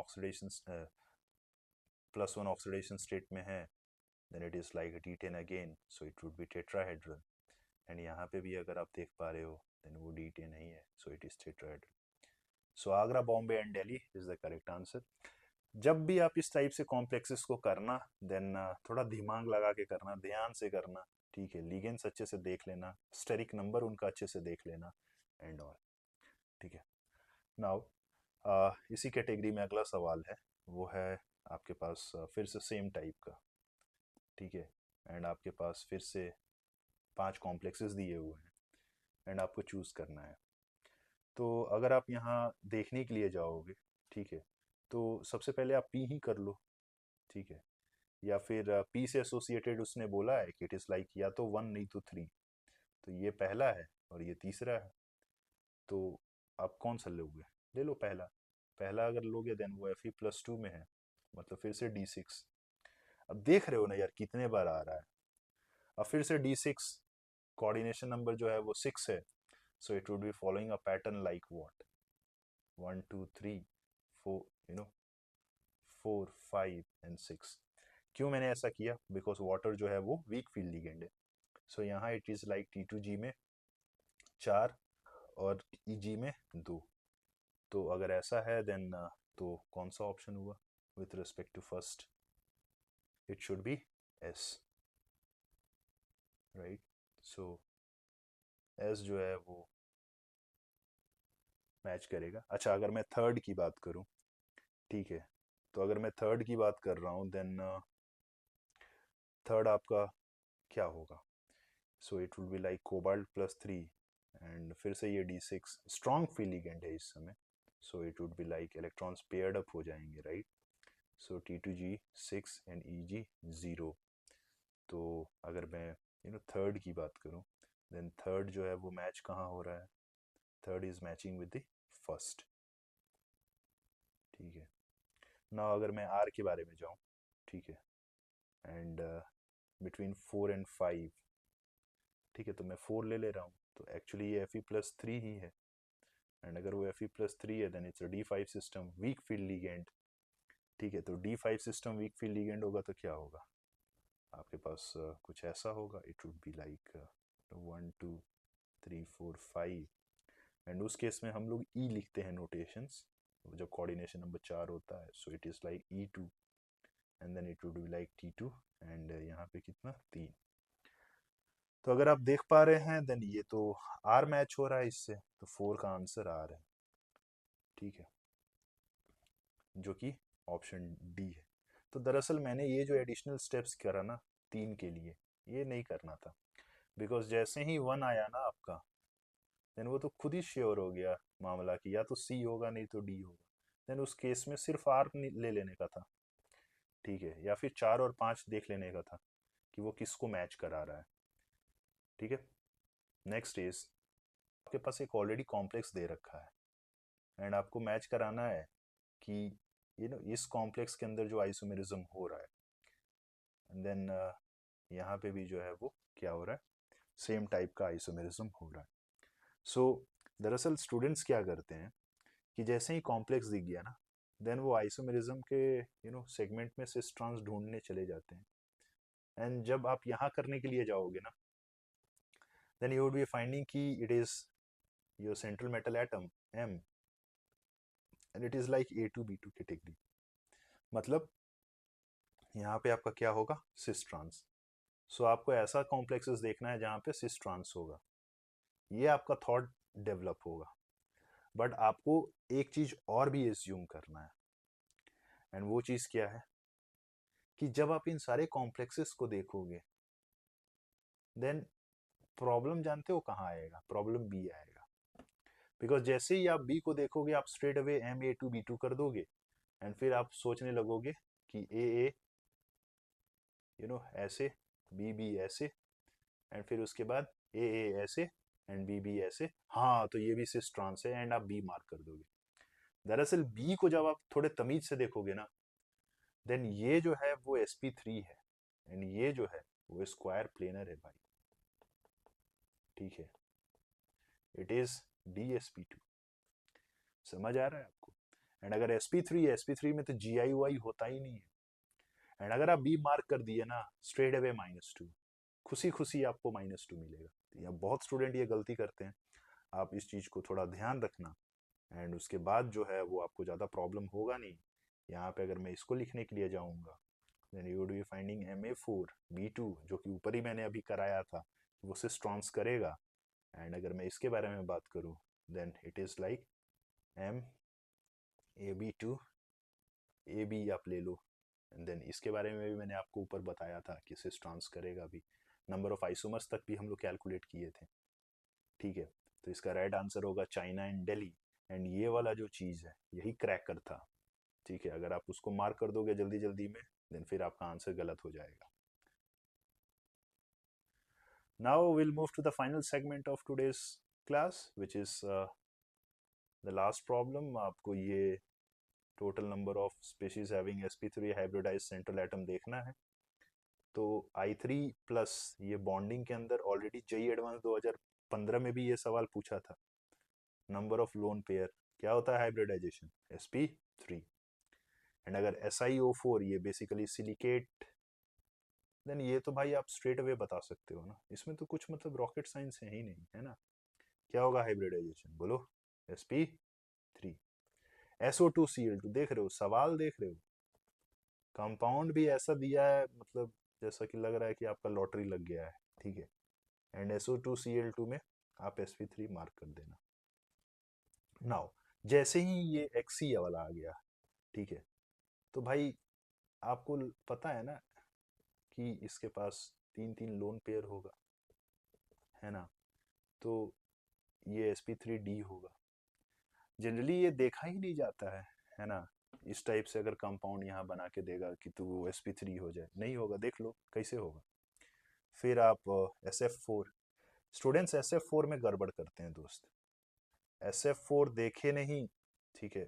ऑक्सीडेशन स्टेट में है, then it is like a D10 again, so it would be tetrahedral. And यहाँ पे भी अगर आप देख पा रहे हो देन वो D10 नहीं है, so it is tetrahedral. So Agra, Bombay and Delhi is the correct answer. जब भी आप इस टाइप से कॉम्प्लेक्सेस को करना, देन थोड़ा दिमाग लगा के करना, ध्यान से करना, ठीक है। लिगेंड्स अच्छे से देख लेना, स्टेरिक नंबर उनका अच्छे से देख लेना एंड ऑल, ठीक है। नाउ इसी कैटेगरी में अगला सवाल है, वो है आपके पास फिर से सेम टाइप का, ठीक है। एंड आपके पास फिर से 5 कॉम्प्लेक्सेस दिए हुए हैं एंड आपको चूज़ करना है। तो अगर आप यहाँ देखने के लिए जाओगे, ठीक है, तो सबसे पहले आप पी ही कर लो, ठीक है। या फिर पी से एसोसिएटेड उसने बोला है कि इट इज़ लाइक या तो 1 नहीं तो 3, तो ये पहला है और ये तीसरा है, तो आप कौन सा लोगे? ले लो पहला। पहला अगर लोगे देन वो Fe+2 में है, मतलब फिर से D6। अब देख रहे हो ना यार कितने बार आ रहा है। अब फिर से D6, कोऑर्डिनेशन नंबर जो है वो 6 है, so it would be following a pattern like what, 1 2 3 4, 4 5 and 6। क्यों मैंने ऐसा किया? बिकॉज वाटर जो है वो वीक फील्ड लिगेंड है, सो यहाँ इट इज लाइक T2G में 4 और EG में 2। तो अगर ऐसा है देन तो कौन सा ऑप्शन हुआ with respect to first? It should be S, right. So S जो है वो मैच करेगा। अच्छा, अगर मैं थर्ड की बात करूं, ठीक है, तो अगर मैं थर्ड की बात कर रहा हूं देन थर्ड आपका क्या होगा? So it will be like कोबाल्ट+3 एंड फिर से ये D6 स्ट्रॉन्ग फील्ड लिगेंड है इस समय, so it would be like electrons paired up हो जाएंगे, right. So T2G 6 and EG 0। तो अगर मैं थर्ड की बात करूं, देन थर्ड जो है वो मैच कहाँ हो रहा है? Third is matching with the first, ठीक है। ना अगर मैं R के बारे में जाऊं, ठीक है, एंड बिटवीन 4 एंड 5, ठीक है, तो मैं 4 ले ले रहा हूँ, तो एक्चुअली ये Fe+3 ही है। एंड अगर वो Fe+3 है then it's a D5 system weak field ligand, ठीक है। तो D5 system weak field ligand होगा तो क्या होगा आपके पास? कुछ ऐसा होगा, it would be like 1 2 3 4 5। And उस केस में हम लोग E लिखते हैं नोटेशंस, जब कोऑर्डिनेशन नंबर 4 होता है, so it is like E2 and then it would be like T2 and यहाँ पे कितना 3। तो अगर आप देख पा रहे हैं देन ये तो R मैच हो रहा है इससे, तो 4 का आंसर R है, ठीक है, जो कि ऑप्शन D है। तो दरअसल मैंने ये जो एडिशनल स्टेप्स करा ना 3 के लिए, ये नहीं करना था, बिकॉज जैसे ही 1 आया ना आपका, देन वो तो खुद ही श्योर हो गया मामला कि या तो C होगा नहीं तो D होगा। देन उस केस में सिर्फ R ले लेने का था, ठीक है, या फिर 4 और 5 देख लेने का था कि वो किसको मैच करा रहा है, ठीक है। नेक्स्ट इज आपके पास एक ऑलरेडी कॉम्प्लेक्स दे रखा है एंड आपको मैच कराना है कि इस कॉम्प्लेक्स के अंदर जो आइसोमेरिज्म हो रहा है, एंड देन यहाँ पे भी जो है वो क्या हो रहा है, सेम टाइप का आइसोमेरिज्म हो रहा है। सो दरअसल स्टूडेंट्स क्या करते हैं कि जैसे ही कॉम्प्लेक्स दिख गया ना, देन वो आइसोमेरिज्म के सेगमेंट में सिस ट्रांस ढूंढने चले जाते हैं। एंड जब आप यहाँ करने के लिए जाओगे ना, then you would be finding कि it is your central metal atom M and it is like A2B2 category. मतलब यहाँ पे आपका क्या होगा? Cis trans. सो आपको ऐसा कॉम्प्लेक्सेस देखना है जहाँ पे सिस ट्रांस होगा, ये आपका थॉट डेवलप होगा। बट आपको एक चीज और भी एज्यूम करना है, एंड वो चीज क्या है कि जब आप इन सारे कॉम्प्लेक्सेस को देखोगे, देन प्रॉब्लम जानते हो कहाँ आएगा? प्रॉब्लम बी आएगा, बिकॉज जैसे ही आप बी को देखोगे आप स्ट्रेट अवे MA2B2 कर दोगे, एंड फिर आप सोचने लगोगे कि ए ऐसे, बी ऐसे, एंड फिर उसके बाद ए ऐसे एंड बी ऐसे, हाँ तो ये भी सिस ट्रांस है, एंड आप बी मार्क कर दोगे। दरअसल बी को जब आप थोड़े तमीज से देखोगे ना, देन ये जो है वो sp3 है, एंड ये जो है वो स्क्वायर प्लेनर है भाई, ठीक है, इट इज DsP2। समझ आ रहा है आपको? एंड अगर sp3 में तो GIY होता ही नहीं है, एंड अगर आप बी मार्क कर दिए ना, स्ट्रेट अवे -2, खुशी खुशी आपको -2 मिलेगा। या बहुत स्टूडेंट ये गलती करते हैं, आप इस चीज को थोड़ा ध्यान रखना, एंड उसके बाद जो है वो आपको ज़्यादा प्रॉब्लम होगा नहीं। यहाँ पे अगर मैं इसको लिखने के लिए जाऊँगा, then you would be finding MA4B2, जो कि ऊपर ही मैंने अभी कराया था, वो सिस ट्रांस करेगा। एंड अगर मैं इसके बारे में बात करूँ, then it is like MAB2 AB आप ले लो, एंड देन इसके बारे में भी मैंने आपको ऊपर बताया था कि सिस ट्रांस करेगा भी। नंबर ऑफ आइसोमर्स तक भी हम लोग कैलकुलेट किए थे, ठीक है। तो इसका राइट आंसर होगा चाइना एंड दिल्ली, एंड ये वाला जो चीज़ है यही क्रैकर था, ठीक है। अगर आप उसको मार्क कर दोगे जल्दी जल्दी में, देन फिर आपका आंसर गलत हो जाएगा। Now will move to the final segment of today's class, which is the last problem. आपको ये total number of species having sp3 hybridize central atom देखना है। तो I3 प्लस ये बॉन्डिंग के अंदर ऑलरेडी JEE एडवांस 2015 में भी ये सवाल पूछा था, नंबर ऑफ लोन पेयर क्या होता है हाइब्रिडाइजेशन? sp3। एंड अगर SiO4 ये बेसिकली सिलिकेट, देन ये तो भाई आप स्ट्रेट अवे बता सकते हो ना, इसमें तो कुछ मतलब रॉकेट साइंस है ही नहीं, है ना। क्या होगा हाइब्रिडाइजेशन? बोलो। sp3। SO2Cl2, देख रहे हो सवाल, देख रहे हो, कंपाउंड भी ऐसा दिया है, मतलब जैसा कि लग रहा है कि आपका लॉटरी लग गया है, ठीक है। एंड SO2Cl2 में आप sp3 मार्क कर देना। नाउ जैसे ही ये XC वाला आ गया, ठीक है, तो भाई आपको पता है ना कि इसके पास 3 लोन पेयर होगा, है ना। तो ये sp3D होगा। जनरली ये देखा ही नहीं जाता है ना। इस टाइप से अगर कंपाउंड यहाँ बना के देगा कि तू sp3 हो जाए, नहीं होगा, देख लो कैसे होगा। फिर आप SF4, स्टूडेंट्स SF4 में गड़बड़ करते हैं दोस्त। SF4 देखे नहीं, ठीक है,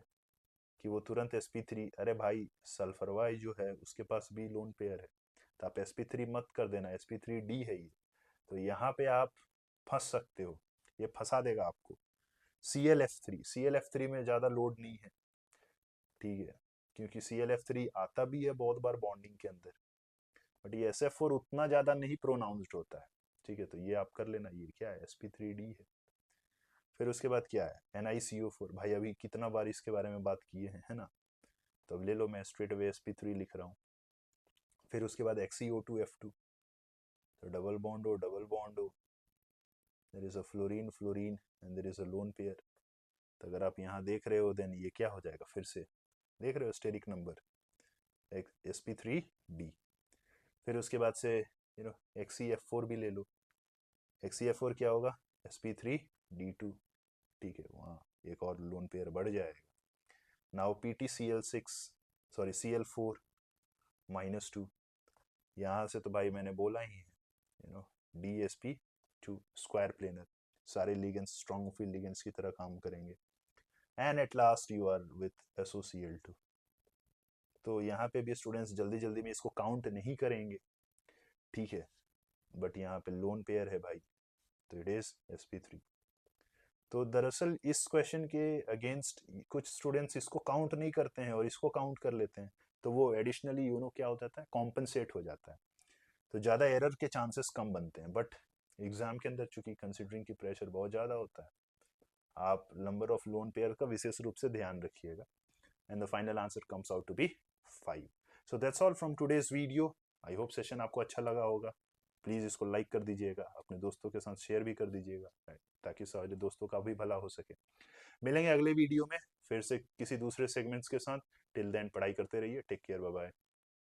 कि वो तुरंत sp3, अरे भाई सल्फरवाई जो है उसके पास भी लोन पेयर है, तो आप sp3 मत कर देना, sp3D है ये। तो यहाँ पे आप फंस सकते हो, ये फंसा देगा आपको। ClF3 में ज़्यादा लोड नहीं है, ठीक है, क्योंकि ClF3 आता भी है बहुत बार बॉन्डिंग के अंदर, बट ये SF4 उतना ज़्यादा नहीं प्रोनाउंस्ड होता है, ठीक है। तो ये आप कर लेना, ये क्या है? sp3D है। फिर उसके बाद क्या है? NiCO4, भाई अभी कितना बार इसके बारे में बात किए हैं, है ना। तो अब ले लो, मैं स्ट्रेट अवे sp3 लिख रहा हूँ। फिर उसके बाद XeO2F2, तो डबल बॉन्ड हो, there is a fluorine fluorine and there is a lone pair. तो अगर आप यहाँ देख रहे हो, देन ये क्या हो जाएगा? फिर से देख रहे हो स्टेरिक नंबर sp3D। फिर उसके बाद से XeF4 भी ले लो। XeF4 क्या होगा? sp3D2, ठीक है, वहाँ एक और लोन पेयर बढ़ जाएगा। नाउ PtCl6, सॉरी Cl4 -2, यहाँ से तो भाई मैंने बोला ही है, DsP2 स्क्वायर प्लेनर, सारे लिगेंड्स स्ट्रॉन्ग लिगेंड्स की तरह काम करेंगे। And at last you are with SOCl2। तो यहाँ पे भी स्टूडेंट्स जल्दी जल्दी में इसको काउंट नहीं करेंगे, ठीक है, बट यहाँ पे लोन पेयर है भाई, तो इट इज sp3। तो दरअसल इस क्वेश्चन के अगेंस्ट कुछ स्टूडेंट्स इसको काउंट नहीं करते हैं और इसको काउंट कर लेते हैं, तो वो एडिशनली क्या हो जाता है? कॉम्पनसेट हो जाता है, तो ज़्यादा एरर के चांसेस कम बनते हैं। बट एग्जाम के अंदर चूंकि कंसिडरिंग की प्रेशर बहुत ज़्यादा होता है, आप नंबर ऑफ लोन पेयर का विशेष रूप से ध्यान रखिएगा। And the final answer comes out to be 5। So that's all from today's video. I hope session आपको अच्छा लगा होगा। प्लीज़ इसको लाइक कर दीजिएगा, अपने दोस्तों के साथ शेयर भी कर दीजिएगा, ताकि सारे दोस्तों का भी भला हो सके। मिलेंगे अगले वीडियो में फिर से किसी दूसरे सेगमेंट्स के साथ। टिल देन पढ़ाई करते रहिए। Take care, bye bye.